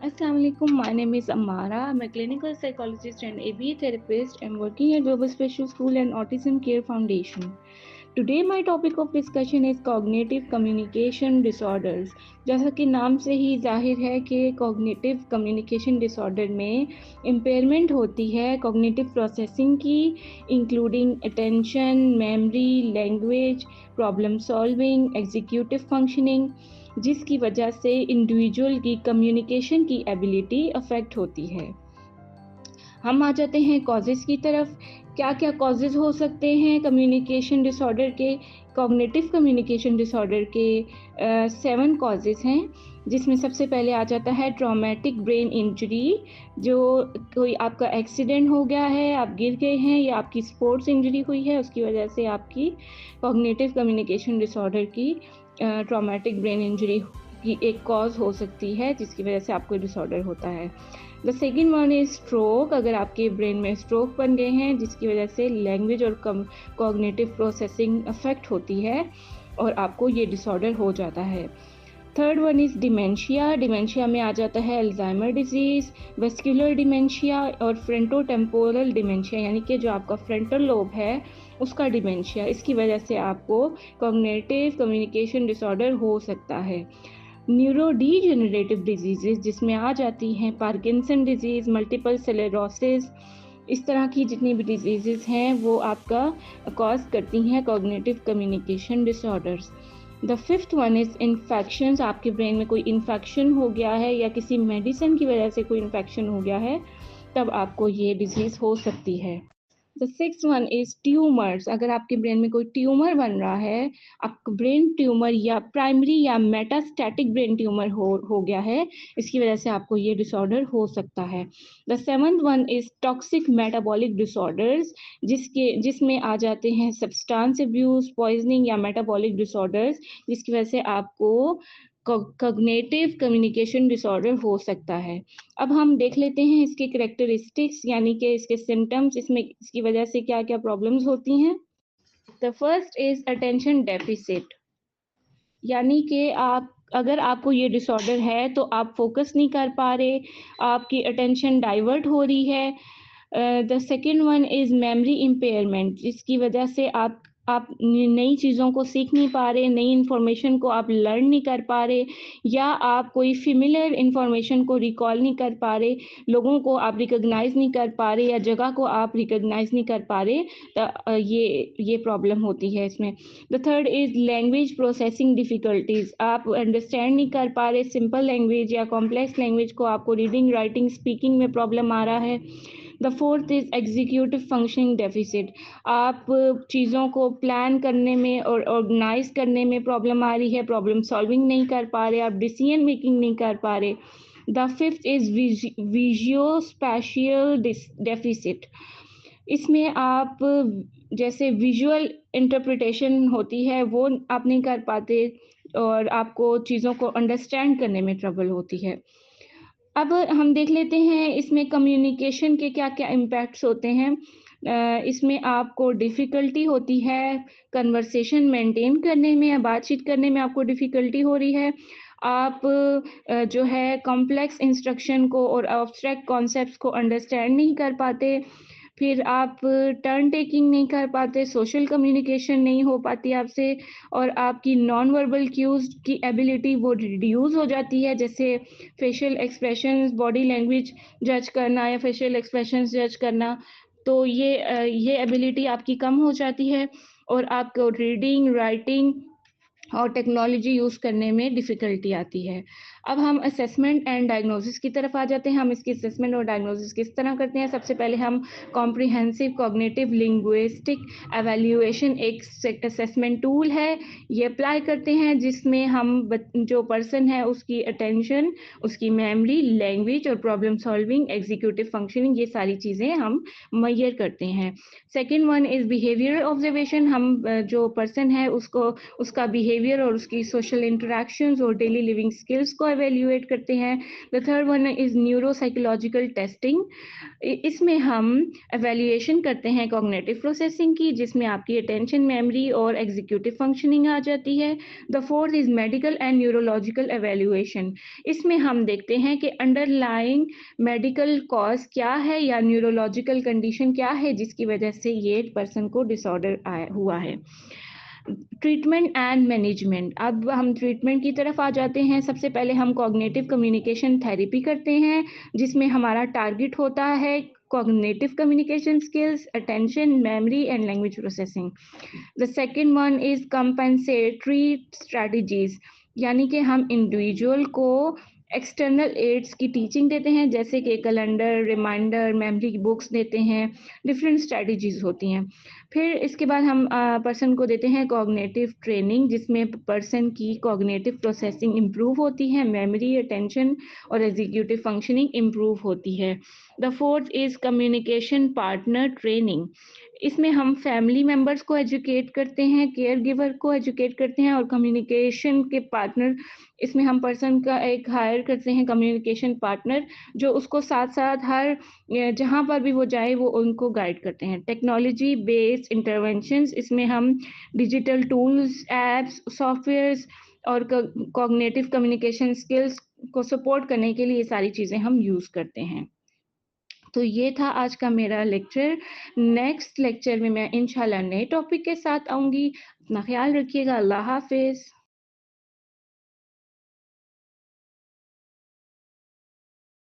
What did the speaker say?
Assalamu alaikum. My name is Amara. I'm a clinical psychologist and ABA therapist. I'm working at Global Special School and Autism Care Foundation. Today my topic of discussion is cognitive communication disorders. जैसा कि नाम से ही जाहिर है कि cognitive communication disorder में impairment होती है cognitive processing की, including attention, memory, language, problem solving, executive functioning, जिसकी वजह से इंडिविजुअल की कम्युनिकेशन की एबिलिटी अफेक्ट होती है। हम आ जाते हैं कॉजेज़ की तरफ। क्या-क्या कॉजेज़ हो सकते हैं कम्युनिकेशन डिसऑर्डर के? कॉग्निटिव कम्युनिकेशन डिसऑर्डर के 7 कॉजेज़ हैं, जिसमें सबसे पहले आ जाता है ट्रॉमेटिक ब्रेन इंजरी। जो कोई आपका एक्सीडेंट हो गया है, आप गिर गए हैं या आपकी स्पोर्ट्स इंजरी हुई है, उसकी वजह से आपकी कॉग्निटिव कम्युनिकेशन डिसऑर्डर की ट्रॉमेटिक ब्रेन इंजरी की एक कॉज हो सकती है, जिसकी वजह से आपको डिसऑर्डर होता है। The second one is stroke. अगर आपके ब्रेन में स्ट्रोक बन गए हैं, जिसकी वजह से लैंग्वेज और कॉग्निटिव प्रोसेसिंग अफेक्ट होती है और आपको ये डिसऑर्डर हो जाता है। Third one is dementia. Dementia में आ जाता है अल्जाइमर डिजीज़, वेस्कुलर डिमेंशिया और फ्रंटोटेम्पोरल डिमेंशिया, यानी कि जो आपका फ्रंटल लोब है उसका डिमेंशिया। इसकी वजह से आपको कॉग्निटिव कम्युनिकेशन डिसऑर्डर हो सकता है। न्यूरोडीजेनरेटिव डिजीज़ेज़, जिसमें आ जाती हैं पार्किंसन डिजीज़, मल्टीपल स्क्लेरोसिस, इस तरह की जितनी भी डिजीज़ेज़ हैं वो आपका कॉज करती हैं cognitive communication disorders. The fifth one is infections. आपके ब्रेन में कोई इन्फेक्शन हो गया है या किसी मेडिसिन की वजह से कोई इन्फेक्शन हो गया है, तब आपको ये डिजीज़ हो सकती है। The sixth one is tumours. अगर आपके ब्रेन में कोई ट्यूमर बन रहा है, आपका ब्रेन ट्यूमर या प्राइमरी या मेटास्टैटिक ब्रेन ट्यूमर हो गया है, इसकी वजह से आपको ये डिसऑर्डर हो सकता है। The seventh one is toxic metabolic disorders, जिसमें आ जाते हैं सब्सटेंस अब्यूज़, पॉइजनिंग या मेटाबॉलिक डिसऑर्डर्स, जिसकी वजह से आपको कॉग्निटिव कम्युनिकेशन डिसऑर्डर हो सकता है। अब हम देख लेते हैं इसके कैरेक्टरिस्टिक्स, यानी कि इसके सिम्पटम्स, इसमें इसकी वजह से क्या-क्या प्रॉब्लम्स होती हैं। The first is attention deficit, यानी कि अगर आपको ये डिसऑर्डर है तो आप फोकस नहीं कर पा रहे, आपकी अटेंशन डाइवर्ट हो रही है। The second one is memory impairment, जिसकी वजह से आप नई चीज़ों को सीख नहीं पा रहे, नई इन्फॉर्मेशन को आप लर्न नहीं कर पा रहे, या आप कोई फ़ेमिलियर इन्फॉर्मेशन को रिकॉल नहीं कर पा रहे, लोगों को आप रिकॉग्नाइज़ नहीं कर पा रहे या जगह को आप रिकॉग्नाइज़ नहीं कर पा रहे, ये प्रॉब्लम होती है इसमें। The third is language processing difficulties. आप अंडरस्टैंड नहीं कर पा रहे सिंपल लैंग्वेज या कॉम्प्लेक्स लैंग्वेज को, आपको रीडिंग, राइटिंग, स्पीकिंग में प्रॉब्लम आ रहा है। The fourth is executive functioning deficit. आप चीज़ों को प्लान करने में और ऑर्गेनाइज़ करने में प्रॉब्लम आ रही है, प्रॉब्लम सॉल्विंग नहीं कर पा रहे, आप डिसीजन मेकिंग नहीं कर पा रहे। The fifth is visuo spatial deficit. इसमें आप जैसे विजुअल इंटरप्रिटेशन होती है वो आप नहीं कर पाते और आपको चीज़ों को अंडरस्टैंड करने में ट्रबल होती है। अब हम देख लेते हैं इसमें कम्युनिकेशन के क्या-क्या इम्पैक्ट्स होते हैं। इसमें आपको डिफ़िकल्टी होती है कन्वर्सेशन मेंटेन करने में या बातचीत करने में आपको डिफ़िकल्टी हो रही है। आप जो है कॉम्प्लेक्स इंस्ट्रक्शन को और एब्स्ट्रैक्ट कॉन्सेप्ट्स को अंडरस्टैंड नहीं कर पाते। फिर आप टर्न टेकिंग नहीं कर पाते, सोशल कम्युनिकेशन नहीं हो पाती आपसे, और आपकी नॉन वर्बल क्यूज़ की एबिलिटी वो रिड्यूस हो जाती है, जैसे फेशियल एक्सप्रेशंस, बॉडी लैंग्वेज जज करना या फेशियल एक्सप्रेशंस जज करना। तो ये एबिलिटी आपकी कम हो जाती है और आपको रीडिंग, राइटिंग और टेक्नोलॉजी यूज़ करने में डिफ़िकल्टी आती है। अब हम असेसमेंट एंड डायग्नोसिस की तरफ आ जाते हैं। हम इसकी असेसमेंट और डायग्नोसिस किस तरह करते हैं? सबसे पहले हम कॉम्प्रिहेंसिव कॉग्निटिव लिंग्विस्टिक एवैल्यूएशन एक असेसमेंट टूल है, ये अप्लाई करते हैं, जिसमें हम जो पर्सन है उसकी अटेंशन, उसकी मेमोरी, लैंग्वेज और प्रॉब्लम सॉल्विंग, एग्जीक्यूटिव फंक्शनिंग, ये सारी चीज़ें हम मेजर करते हैं। Second one is behavioural observation. हम जो पर्सन है उसका बिहेवियर और उसकी सोशल इंटरैक्शंस और डेली लिविंग स्किल्स को एवेल्युएट करते हैं। The third one is neuropsychological testing. इसमें हम एवेल्युएशन करते हैं कॉग्निटिव प्रोसेसिंग की, जिसमें आपकी अटेंशन, मेमोरी और एग्जीक्यूटिव फंक्शनिंग आ जाती है। The fourth is medical and neurological evaluation. इसमें हम देखते हैं कि अंडरलाइंग मेडिकल कॉज क्या है या न्यूरोलॉजिकल कंडीशन क्या है जिसकी वजह से ये पर्सन को डिसऑर्डर हुआ है। Treatment and management. अब हम ट्रीटमेंट की तरफ आ जाते हैं। सबसे पहले हम कॉग्निटिव कम्युनिकेशन थेरेपी करते हैं, जिसमें हमारा टारगेट होता है cognitive communication skills, attention, memory and language processing. The second one is compensatory strategies, यानी कि हम इंडिविजुअल को एक्सटर्नल एड्स की टीचिंग देते हैं, जैसे कि कैलेंडर, रिमाइंडर, मेमोरी की बुक्स देते हैं। डिफरेंट स्ट्रैटेजीज होती हैं। फिर इसके बाद हम पर्सन को देते हैं कॉग्निटिव ट्रेनिंग, जिसमें पर्सन की कॉग्निटिव प्रोसेसिंग इम्प्रूव होती है, मेमोरी, अटेंशन और एग्जीक्यूटिव फंक्शनिंग इम्प्रूव होती है। The fourth is communication partner training. इसमें हम फैमिली मेंबर्स को एजुकेट करते हैं, केयर गिवर को एजुकेट करते हैं और कम्युनिकेशन के पार्टनर, इसमें हम पर्सन का एक हायर करते हैं कम्युनिकेशन पार्टनर, जो उसको साथ साथ हर जहाँ पर भी वो जाए वो उनको गाइड करते हैं। टेक्नोलॉजी बेस्ड इंटरवेंशंस, इसमें हम डिजिटल टूल्स, एप्स, सॉफ्टवेयर्स और कॉग्निटिव कम्युनिकेशन स्किल्स को सपोर्ट करने के लिए ये सारी चीज़ें हम यूज़ करते हैं। तो ये था आज का मेरा लेक्चर। नेक्स्ट लेक्चर में मैं इंशाल्लाह नए टॉपिक के साथ आऊँगी। अपना ख्याल रखिएगा। अल्लाह हाफ़िज़।